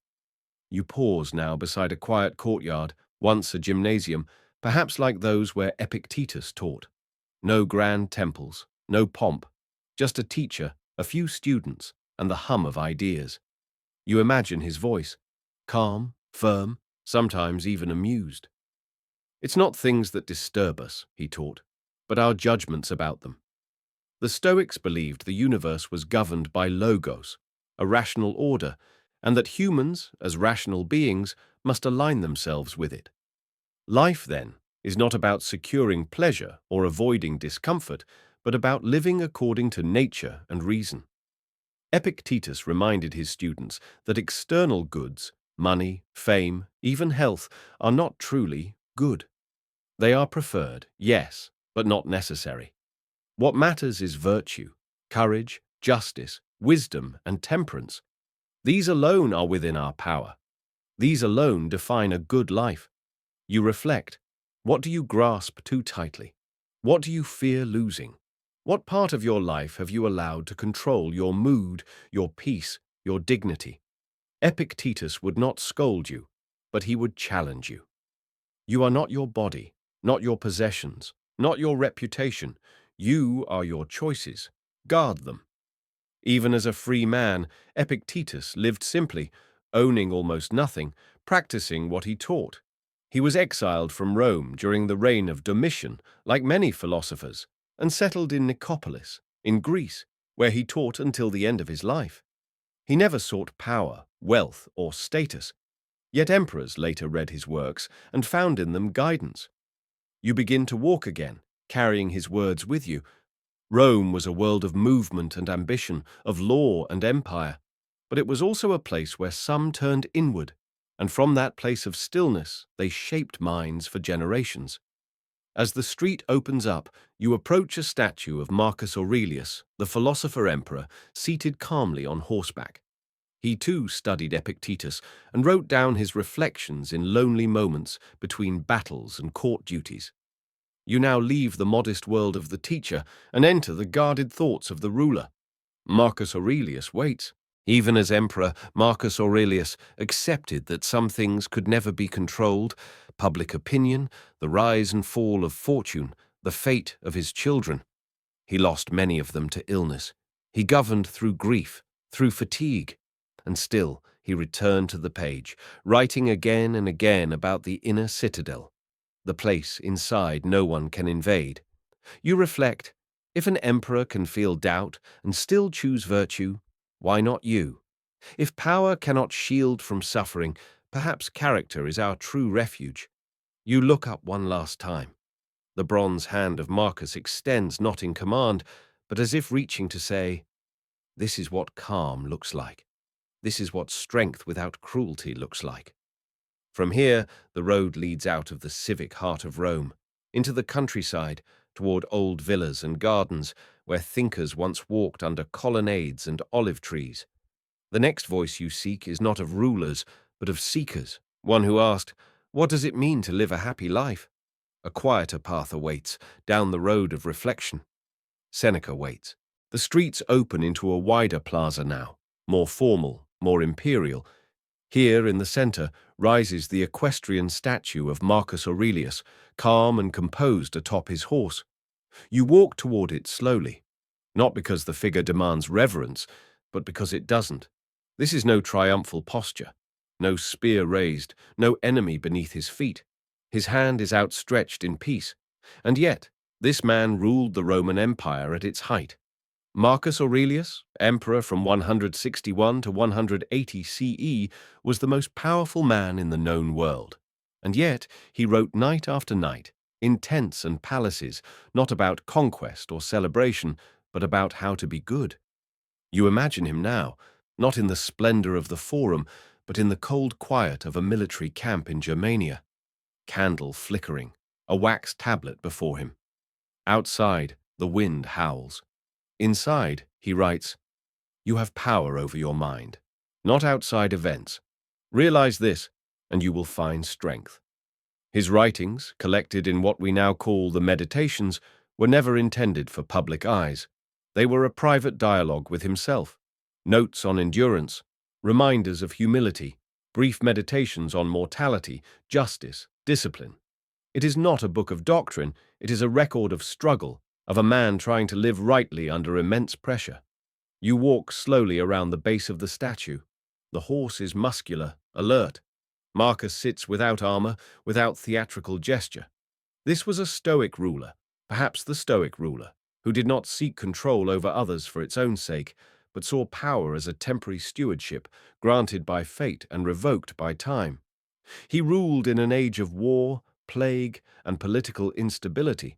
You pause now beside a quiet courtyard, once a gymnasium, perhaps like those where Epictetus taught. No grand temples, no pomp, just a teacher, a few students, and the hum of ideas. You imagine his voice, calm, firm, sometimes even amused. It's not things that disturb us, he taught, but our judgments about them. The Stoics believed the universe was governed by logos, a rational order, and that humans, as rational beings, must align themselves with it. Life, then, is not about securing pleasure or avoiding discomfort, but about living according to nature and reason. Epictetus reminded his students that external goods, money, fame, even health, are not truly good. They are preferred, yes, but not necessary. What matters is virtue, courage, justice, wisdom, and temperance. These alone are within our power. These alone define a good life. You reflect. What do you grasp too tightly? What do you fear losing? What part of your life have you allowed to control your mood, your peace, your dignity? Epictetus would not scold you, but he would challenge you. You are not your body, not your possessions, not your reputation. You are your choices. Guard them. Even as a free man, Epictetus lived simply, owning almost nothing, practicing what he taught. He was exiled from Rome during the reign of Domitian, like many philosophers, and settled in Nicopolis, in Greece, where he taught until the end of his life. He never sought power, wealth, or status, yet emperors later read his works and found in them guidance. You begin to walk again, carrying his words with you. Rome was a world of movement and ambition, of law and empire, but it was also a place where some turned inward, and from that place of stillness they shaped minds for generations. As the street opens up, you approach a statue of Marcus Aurelius, the philosopher-emperor, seated calmly on horseback. He too studied Epictetus and wrote down his reflections in lonely moments between battles and court duties. You now leave the modest world of the teacher and enter the guarded thoughts of the ruler. Marcus Aurelius waits. Even as emperor, Marcus Aurelius accepted that some things could never be controlled: public opinion, the rise and fall of fortune, the fate of his children. He lost many of them to illness. He governed through grief, through fatigue, and still he returned to the page, writing again and again about the inner citadel, the place inside no one can invade. You reflect, if an emperor can feel doubt and still choose virtue, why not you? If power cannot shield from suffering, perhaps character is our true refuge. You look up one last time. The bronze hand of Marcus extends not in command, but as if reaching to say, "This is what calm looks like. This is what strength without cruelty looks like." From here, the road leads out of the civic heart of Rome, into the countryside, toward old villas and gardens where thinkers once walked under colonnades and olive trees. The next voice you seek is not of rulers, but of seekers, one who asked, "What does it mean to live a happy life?" A quieter path awaits, down the road of reflection. Seneca waits. The streets open into a wider plaza now, more formal, more imperial. Here, in the center, rises the equestrian statue of Marcus Aurelius, calm and composed atop his horse. You walk toward it slowly, not because the figure demands reverence, but because it doesn't. This is no triumphal posture, no spear raised, no enemy beneath his feet. His hand is outstretched in peace. And yet, this man ruled the Roman Empire at its height. Marcus Aurelius, emperor from 161 to 180 CE, was the most powerful man in the known world. And yet, he wrote night after night, in tents and palaces, not about conquest or celebration, but about how to be good. You imagine him now, not in the splendor of the forum, but in the cold quiet of a military camp in Germania. Candle flickering, a wax tablet before him. Outside, the wind howls. Inside, he writes, "You have power over your mind, not outside events. Realize this, and you will find strength." His writings, collected in what we now call the Meditations, were never intended for public eyes. They were a private dialogue with himself, notes on endurance, reminders of humility, brief meditations on mortality, justice, discipline. It is not a book of doctrine, it is a record of struggle, of a man trying to live rightly under immense pressure. You walk slowly around the base of the statue. The horse is muscular, alert. Marcus sits without armor, without theatrical gesture. This was a Stoic ruler, perhaps the Stoic ruler, who did not seek control over others for its own sake, but saw power as a temporary stewardship granted by fate and revoked by time. He ruled in an age of war, plague, and political instability,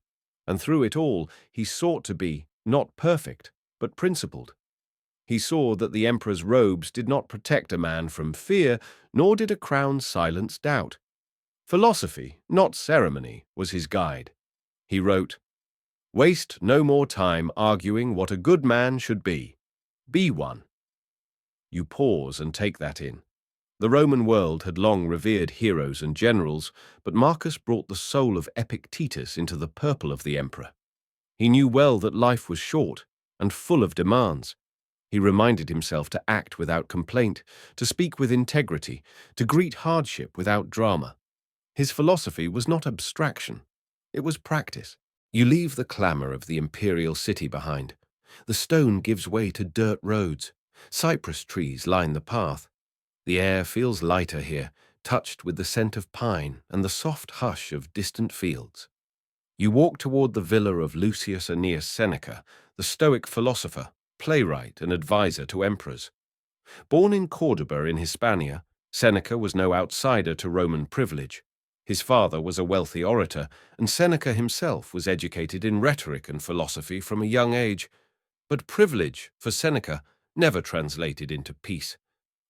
and through it all he sought to be, not perfect, but principled. He saw that the emperor's robes did not protect a man from fear, nor did a crown silence doubt. Philosophy, not ceremony, was his guide. He wrote, "Waste no more time arguing what a good man should be. Be one." You pause and take that in. The Roman world had long revered heroes and generals, but Marcus brought the soul of Epictetus into the purple of the emperor. He knew well that life was short and full of demands. He reminded himself to act without complaint, to speak with integrity, to greet hardship without drama. His philosophy was not abstraction, it was practice. You leave the clamor of the imperial city behind. The stone gives way to dirt roads. Cypress trees line the path. The air feels lighter here, touched with the scent of pine and the soft hush of distant fields. You walk toward the villa of Lucius Annaeus Seneca, the Stoic philosopher, playwright and advisor to emperors. Born in Cordoba in Hispania, Seneca was no outsider to Roman privilege. His father was a wealthy orator, and Seneca himself was educated in rhetoric and philosophy from a young age. But privilege, for Seneca, never translated into peace.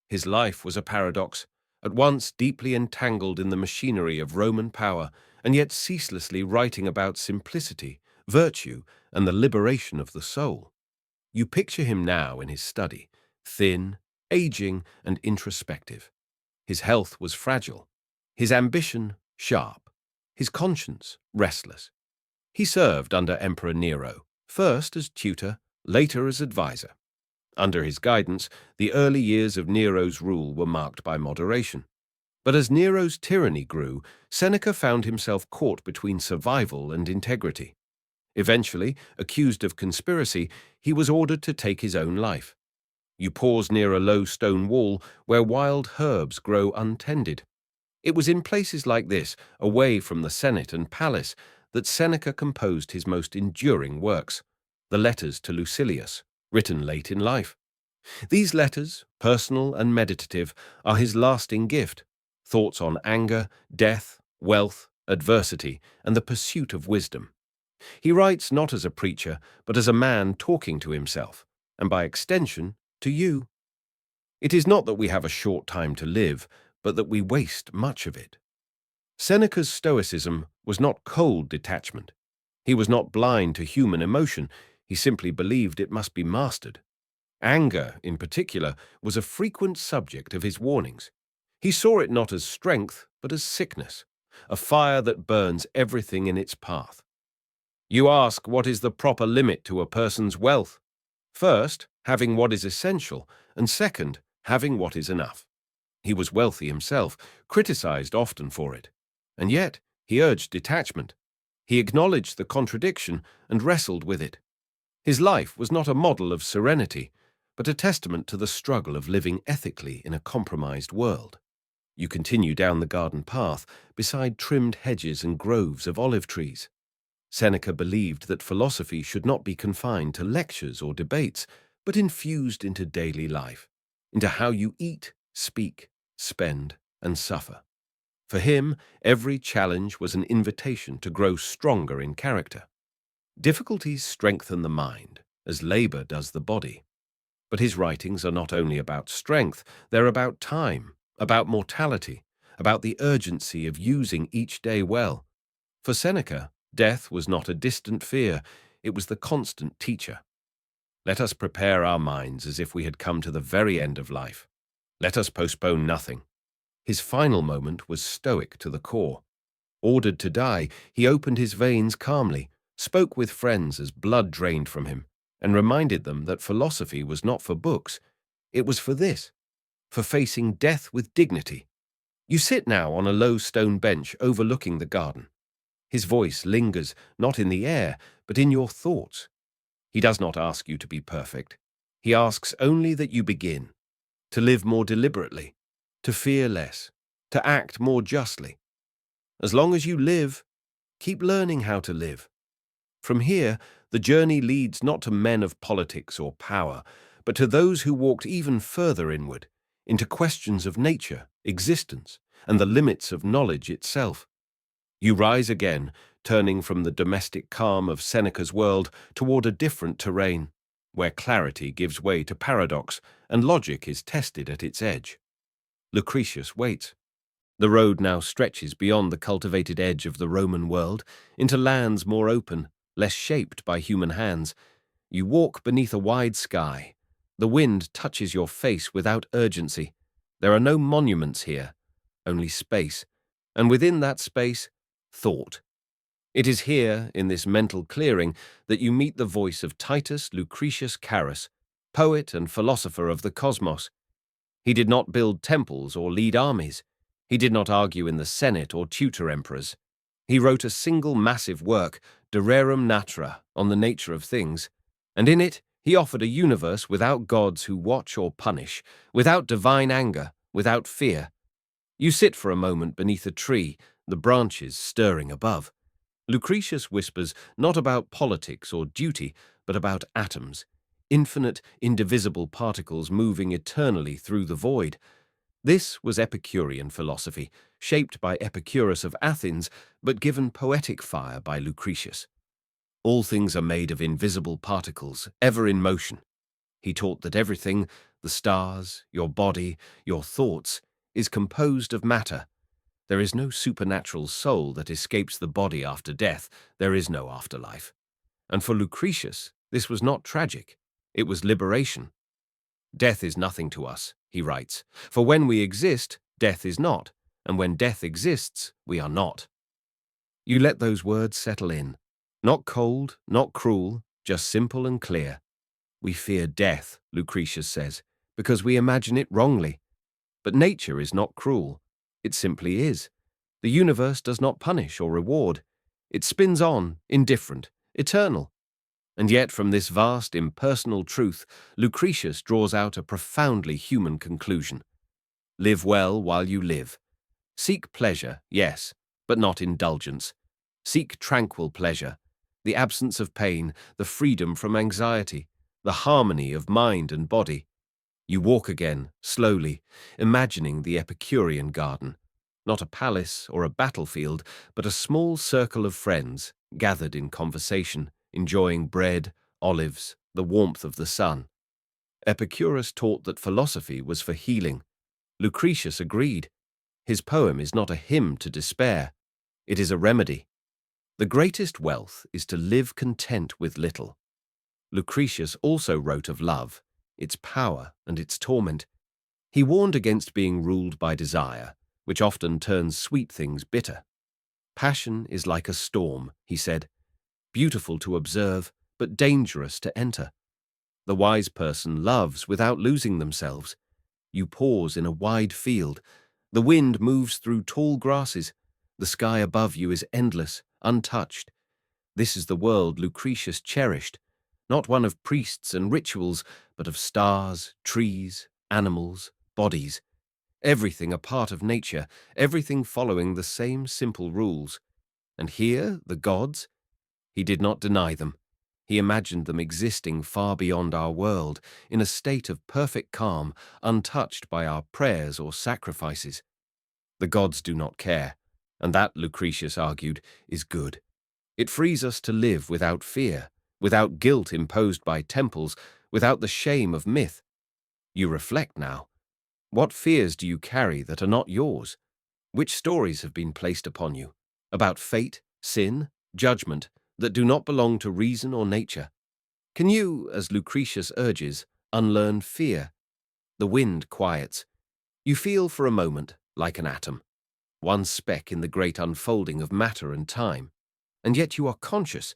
His life was a paradox, at once deeply entangled in the machinery of Roman power, and yet ceaselessly writing about simplicity, virtue, and the liberation of the soul. You picture him now in his study, thin, aging, and introspective. His health was fragile, his ambition sharp, his conscience restless. He served under Emperor Nero, first as tutor, later as advisor. Under his guidance, the early years of Nero's rule were marked by moderation. But as Nero's tyranny grew, Seneca found himself caught between survival and integrity. Eventually, accused of conspiracy, he was ordered to take his own life. You pause near a low stone wall where wild herbs grow untended. It was in places like this, away from the Senate and palace, that Seneca composed his most enduring works, the letters to Lucilius, written late in life. These letters, personal and meditative, are his lasting gift, thoughts on anger, death, wealth, adversity, and the pursuit of wisdom. He writes not as a preacher, but as a man talking to himself, and by extension, to you. It is not that we have a short time to live, but that we waste much of it. Seneca's Stoicism was not cold detachment. He was not blind to human emotion, he simply believed it must be mastered. Anger, in particular, was a frequent subject of his warnings. He saw it not as strength, but as sickness, a fire that burns everything in its path. You ask what is the proper limit to a person's wealth. First, having what is essential, and second, having what is enough. He was wealthy himself, criticized often for it. And yet, he urged detachment. He acknowledged the contradiction and wrestled with it. His life was not a model of serenity, but a testament to the struggle of living ethically in a compromised world. You continue down the garden path, beside trimmed hedges and groves of olive trees. Seneca believed that philosophy should not be confined to lectures or debates, but infused into daily life, into how you eat, speak, spend, and suffer. For him, every challenge was an invitation to grow stronger in character. Difficulties strengthen the mind, as labor does the body. But his writings are not only about strength, they're about time, about mortality, about the urgency of using each day well. For Seneca, death was not a distant fear, it was the constant teacher. Let us prepare our minds as if we had come to the very end of life. Let us postpone nothing. His final moment was stoic to the core. Ordered to die, he opened his veins calmly, spoke with friends as blood drained from him, and reminded them that philosophy was not for books. It was for this, for facing death with dignity. You sit now on a low stone bench overlooking the garden. His voice lingers not in the air, but in your thoughts. He does not ask you to be perfect. He asks only that you begin, to live more deliberately, to fear less, to act more justly. As long as you live, keep learning how to live. From here, the journey leads not to men of politics or power, but to those who walked even further inward, into questions of nature, existence, and the limits of knowledge itself. You rise again, turning from the domestic calm of Seneca's world toward a different terrain, where clarity gives way to paradox and logic is tested at its edge. Lucretius waits. The road now stretches beyond the cultivated edge of the Roman world into lands more open, less shaped by human hands. You walk beneath a wide sky. The wind touches your face without urgency. There are no monuments here, only space, and within that space, thought. It is here, in this mental clearing, that you meet the voice of Titus Lucretius Carus, poet and philosopher of the cosmos. He did not build temples or lead armies. He did not argue in the Senate or tutor emperors. He wrote a single massive work, De Rerum Natura, on the nature of things, and in it he offered a universe without gods who watch or punish, without divine anger, without fear. You sit for a moment beneath a tree, the branches stirring above. Lucretius whispers not about politics or duty, but about atoms, infinite, indivisible particles moving eternally through the void. This was Epicurean philosophy, shaped by Epicurus of Athens, but given poetic fire by Lucretius. All things are made of invisible particles, ever in motion. He taught that everything, the stars, your body, your thoughts, is composed of matter. There is no supernatural soul that escapes the body after death. There is no afterlife. And for Lucretius, this was not tragic. It was liberation. Death is nothing to us, he writes, for when we exist, death is not, and when death exists, we are not. You let those words settle in. Not cold, not cruel, just simple and clear. We fear death, Lucretius says, because we imagine it wrongly. But nature is not cruel. It simply is. The universe does not punish or reward. It spins on, indifferent, eternal. And yet from this vast, impersonal truth, Lucretius draws out a profoundly human conclusion. Live well while you live. Seek pleasure, yes, but not indulgence. Seek tranquil pleasure, the absence of pain, the freedom from anxiety, the harmony of mind and body. You walk again, slowly, imagining the Epicurean garden, not a palace or a battlefield, but a small circle of friends gathered in conversation, enjoying bread, olives, the warmth of the sun. Epicurus taught that philosophy was for healing. Lucretius agreed. His poem is not a hymn to despair. It is a remedy. The greatest wealth is to live content with little. Lucretius also wrote of love, its power and its torment. He warned against being ruled by desire, which often turns sweet things bitter. Passion is like a storm, he said, beautiful to observe, but dangerous to enter. The wise person loves without losing themselves. You pause in a wide field. The wind moves through tall grasses. The sky above you is endless, untouched. This is the world Lucretius cherished, not one of priests and rituals, but of stars, trees, animals, bodies. Everything a part of nature, everything following the same simple rules. And here, the gods? He did not deny them. He imagined them existing far beyond our world, in a state of perfect calm, untouched by our prayers or sacrifices. The gods do not care, and that, Lucretius argued, is good. It frees us to live without fear, without guilt imposed by temples, without the shame of myth. You reflect now. What fears do you carry that are not yours? Which stories have been placed upon you? About fate, sin, judgment, that do not belong to reason or nature? Can you, as Lucretius urges, unlearn fear? The wind quiets. You feel for a moment like an atom, one speck in the great unfolding of matter and time. And yet you are conscious.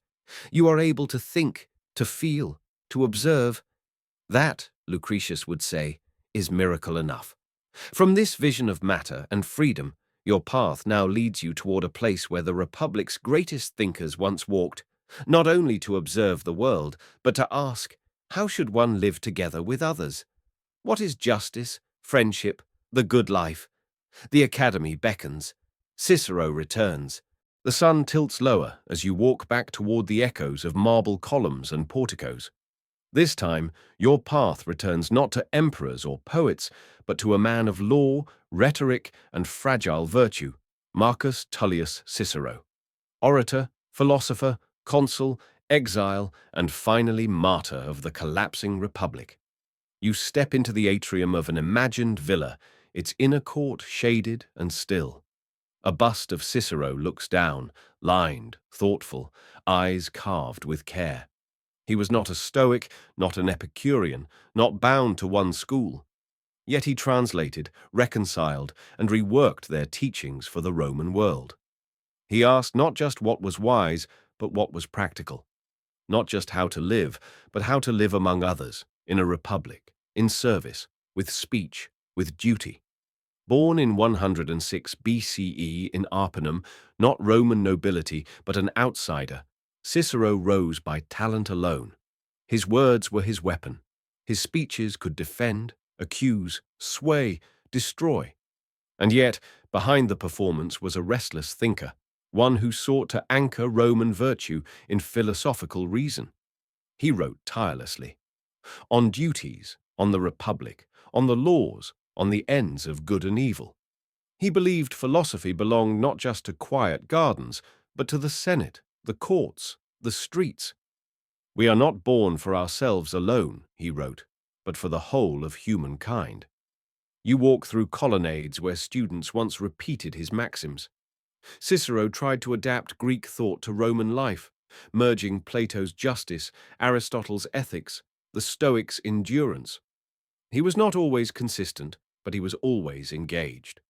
You are able to think, to feel, to observe. That, Lucretius would say, is miracle enough. From this vision of matter and freedom, your path now leads you toward a place where the Republic's greatest thinkers once walked, not only to observe the world, but to ask, how should one live together with others? What is justice, friendship, the good life? The academy beckons. Cicero returns. The sun tilts lower as you walk back toward the echoes of marble columns and porticos. This time, your path returns not to emperors or poets, but to a man of law, rhetoric, and fragile virtue, Marcus Tullius Cicero. Orator, philosopher, consul, exile, and finally martyr of the collapsing republic. You step into the atrium of an imagined villa, its inner court shaded and still. A bust of Cicero looks down, lined, thoughtful, eyes carved with care. He was not a Stoic, not an Epicurean, not bound to one school. Yet he translated, reconciled, and reworked their teachings for the Roman world. He asked not just what was wise, but what was practical. Not just how to live, but how to live among others, in a republic, in service, with speech, with duty. Born in 106 BCE in Arpinum, not Roman nobility, but an outsider, Cicero rose by talent alone. His words were his weapon. His speeches could defend, accuse, sway, destroy. And yet, behind the performance was a restless thinker, one who sought to anchor Roman virtue in philosophical reason. He wrote tirelessly. On duties, on the republic, on the laws, on the ends of good and evil. He believed philosophy belonged not just to quiet gardens, but to the Senate, the courts, the streets. We are not born for ourselves alone, he wrote, but for the whole of humankind. You walk through colonnades where students once repeated his maxims. Cicero tried to adapt Greek thought to Roman life, merging Plato's justice, Aristotle's ethics, the Stoics' endurance. He was not always consistent, but he was always engaged.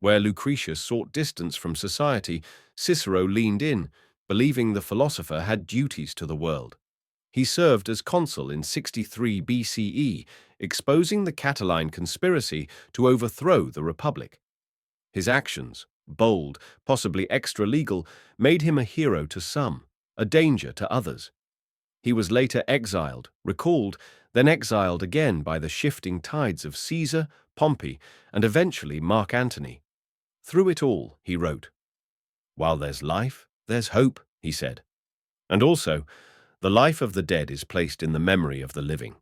Where Lucretius sought distance from society, Cicero leaned in, believing the philosopher had duties to the world. He served as consul in 63 BCE, exposing the Catiline conspiracy to overthrow the Republic. His actions, bold, possibly extra-legal, made him a hero to some, a danger to others. He was later exiled, recalled, then exiled again by the shifting tides of Caesar, Pompey, and eventually Mark Antony. Through it all, he wrote, "While there's life, there's hope," he said. And also, the life of the dead is placed in the memory of the living.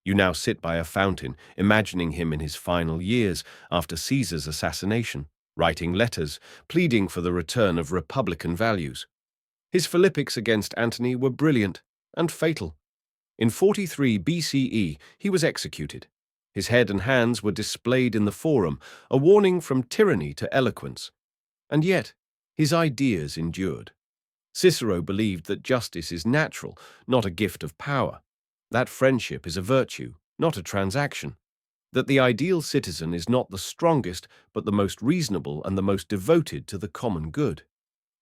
You now sit by a fountain, imagining him in his final years after Caesar's assassination, writing letters, pleading for the return of republican values. His Philippics against Antony were brilliant and fatal. In 43 BCE, he was executed. His head and hands were displayed in the forum, a warning from tyranny to eloquence. And yet, his ideas endured. Cicero believed that justice is natural, not a gift of power, that friendship is a virtue, not a transaction, that the ideal citizen is not the strongest, but the most reasonable and the most devoted to the common good.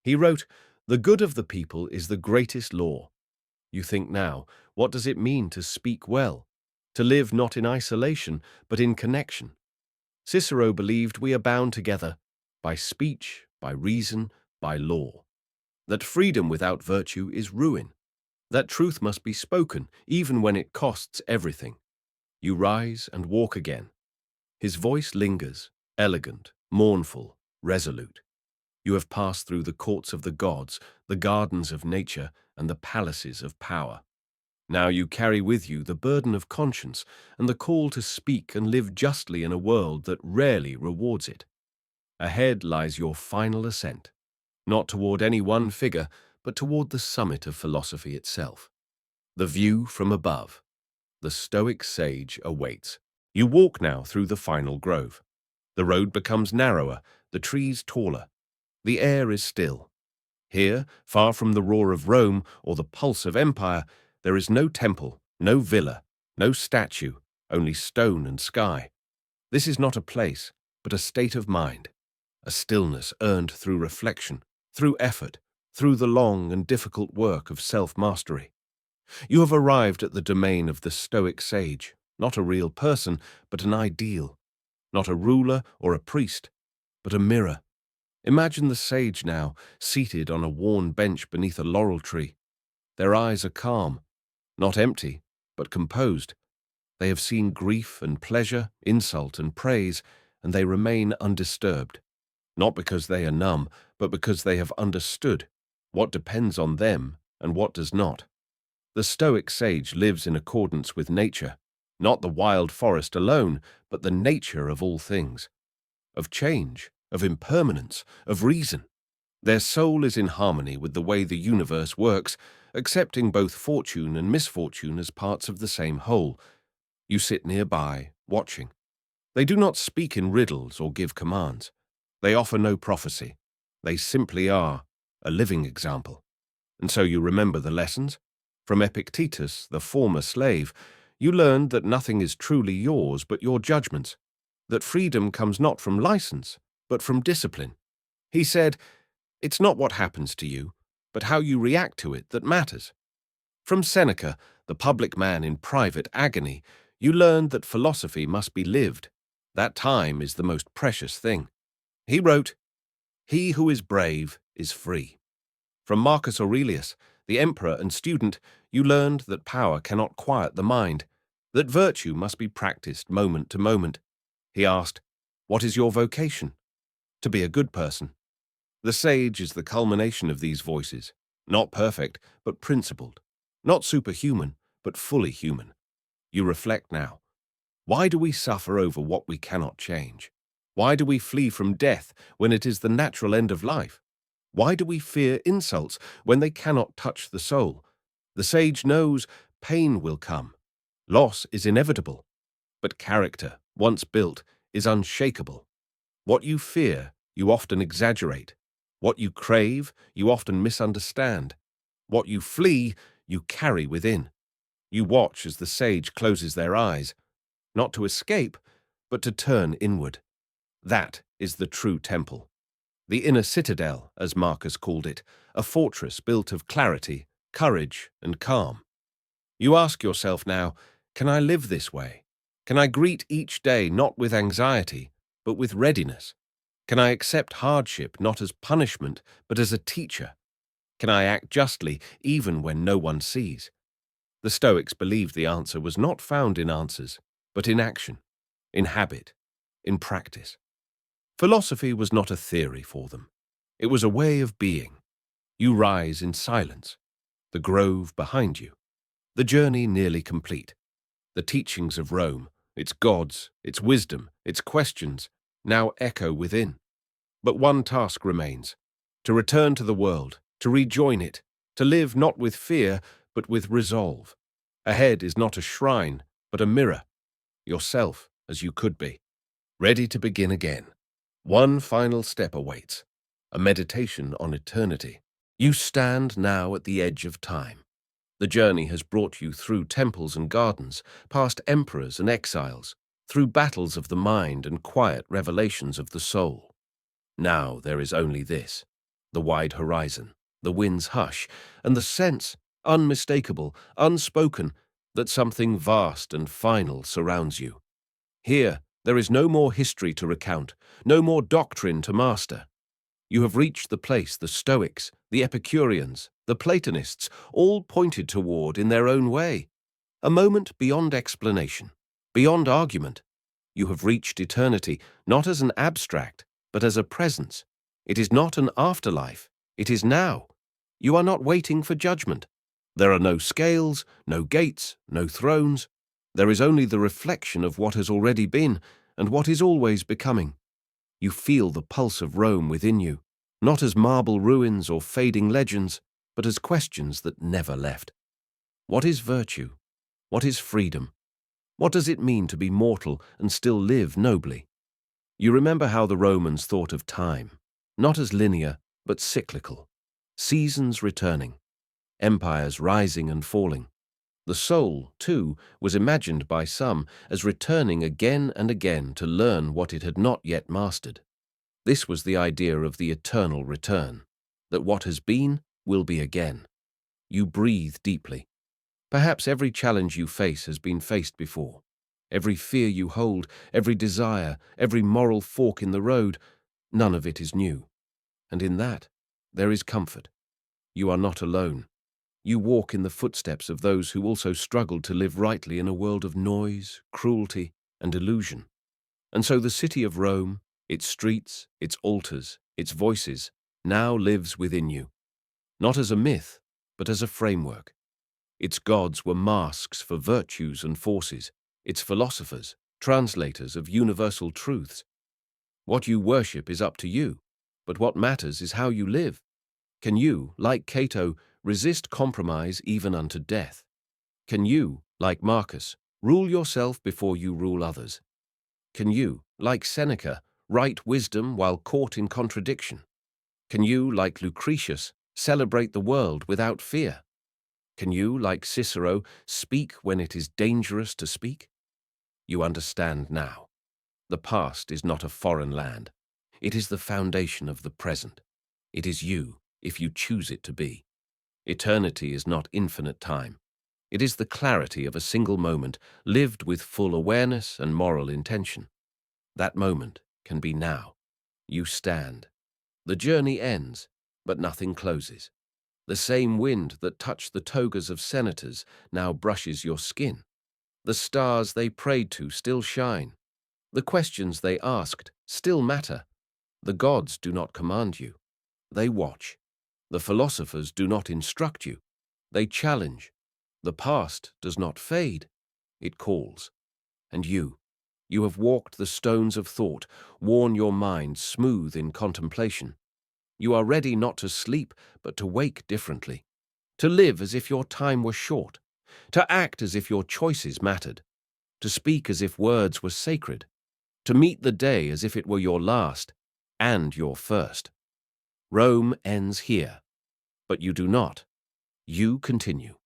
He wrote, "The good of the people is the greatest law." You think now, what does it mean to speak well? To live not in isolation, but in connection. Cicero believed we are bound together, by speech, by reason, by law. That freedom without virtue is ruin. That truth must be spoken, even when it costs everything. You rise and walk again. His voice lingers, elegant, mournful, resolute. You have passed through the courts of the gods, the gardens of nature, and the palaces of power. Now you carry with you the burden of conscience and the call to speak and live justly in a world that rarely rewards it. Ahead lies your final ascent, not toward any one figure, but toward the summit of philosophy itself. The view from above. The Stoic sage awaits. You walk now through the final grove. The road becomes narrower, the trees taller. The air is still. Here, far from the roar of Rome or the pulse of empire, there is no temple, no villa, no statue, only stone and sky. This is not a place, but a state of mind, a stillness earned through reflection, through effort, through the long and difficult work of self-mastery. You have arrived at the domain of the Stoic sage, not a real person, but an ideal, not a ruler or a priest, but a mirror. Imagine the sage now, seated on a worn bench beneath a laurel tree. Their eyes are calm, not empty, but composed. They have seen grief and pleasure, insult and praise, and they remain undisturbed, not because they are numb, but because they have understood what depends on them and what does not. The Stoic sage lives in accordance with nature, not the wild forest alone, but the nature of all things, of change, of impermanence, of reason. Their soul is in harmony with the way the universe works, accepting both fortune and misfortune as parts of the same whole. You sit nearby, watching. They do not speak in riddles or give commands. They offer no prophecy. They simply are, a living example. And so you remember the lessons? From Epictetus, the former slave, you learned that nothing is truly yours but your judgments, that freedom comes not from license, but from discipline. He said, "It's not what happens to you, but how you react to it that matters." From Seneca, the public man in private agony, you learned that philosophy must be lived. That time is the most precious thing. He wrote, "He who is brave is free." From Marcus Aurelius, the emperor and student, you learned that power cannot quiet the mind, that virtue must be practiced moment to moment. He asked, "What is your vocation?" To be a good person. The sage is the culmination of these voices, not perfect, but principled, not superhuman, but fully human. You reflect now. Why do we suffer over what we cannot change? Why do we flee from death when it is the natural end of life? Why do we fear insults when they cannot touch the soul? The sage knows pain will come. Loss is inevitable. But character, once built, is unshakable. What you fear, you often exaggerate. What you crave, you often misunderstand. What you flee, you carry within. You watch as the sage closes their eyes, not to escape, but to turn inward. That is the true temple. The inner citadel, as Marcus called it, a fortress built of clarity, courage, and calm. You ask yourself now, can I live this way? Can I greet each day not with anxiety, but with readiness? Can I accept hardship not as punishment, but as a teacher? Can I act justly even when no one sees? The Stoics believed the answer was not found in answers, but in action, in habit, in practice. Philosophy was not a theory for them. It was a way of being. You rise in silence, the grove behind you, the journey nearly complete. The teachings of Rome, its gods, its wisdom, its questions, now echo within. But one task remains, to return to the world, to rejoin it, to live not with fear, but with resolve. Ahead is not a shrine, but a mirror, yourself as you could be, ready to begin again. One final step awaits, a meditation on eternity. You stand now at the edge of time. The journey has brought you through temples and gardens, past emperors and exiles, through battles of the mind and quiet revelations of the soul. Now there is only this, the wide horizon, the wind's hush, and the sense, unmistakable, unspoken, that something vast and final surrounds you. Here, there is no more history to recount, no more doctrine to master. You have reached the place the Stoics, the Epicureans, the Platonists all pointed toward in their own way. A moment beyond explanation, beyond argument. You have reached eternity, not as an abstract, but as a presence, It is not an afterlife. It is now. You are not waiting for judgment. There are no scales, no gates, no thrones. There is only the reflection of what has already been and what is always becoming. You feel the pulse of Rome within you, not as marble ruins or fading legends, but as questions that never left. What is virtue? What is freedom? What does it mean to be mortal and still live nobly? You remember how the Romans thought of time, not as linear, but cyclical. Seasons returning, empires rising and falling. The soul, too, was imagined by some as returning again and again to learn what it had not yet mastered. This was the idea of the eternal return, that what has been will be again. You breathe deeply. Perhaps every challenge you face has been faced before. Every fear you hold, every desire, every moral fork in the road, none of it is new. And in that, there is comfort. You are not alone. You walk in the footsteps of those who also struggled to live rightly in a world of noise, cruelty, and illusion. And so the city of Rome, its streets, its altars, its voices, now lives within you. Not as a myth, but as a framework. Its gods were masks for virtues and forces, its philosophers, translators of universal truths. What you worship is up to you, but what matters is how you live. Can you, like Cato, resist compromise even unto death? Can you, like Marcus, rule yourself before you rule others? Can you, like Seneca, write wisdom while caught in contradiction? Can you, like Lucretius, celebrate the world without fear? Can you, like Cicero, speak when it is dangerous to speak? You understand now. The past is not a foreign land. It is the foundation of the present. It is you, if you choose it to be. Eternity is not infinite time. It is the clarity of a single moment, lived with full awareness and moral intention. That moment can be now. You stand. The journey ends, but nothing closes. The same wind that touched the togas of senators now brushes your skin. The stars they prayed to still shine. The questions they asked still matter. The gods do not command you. They watch. The philosophers do not instruct you. They challenge. The past does not fade. It calls. And you have walked the stones of thought, worn your mind smooth in contemplation. You are ready not to sleep, but to wake differently. To live as if your time were short. To act as if your choices mattered. To speak as if words were sacred. To meet the day as if it were your last and your first. Rome ends here, but you do not. You continue.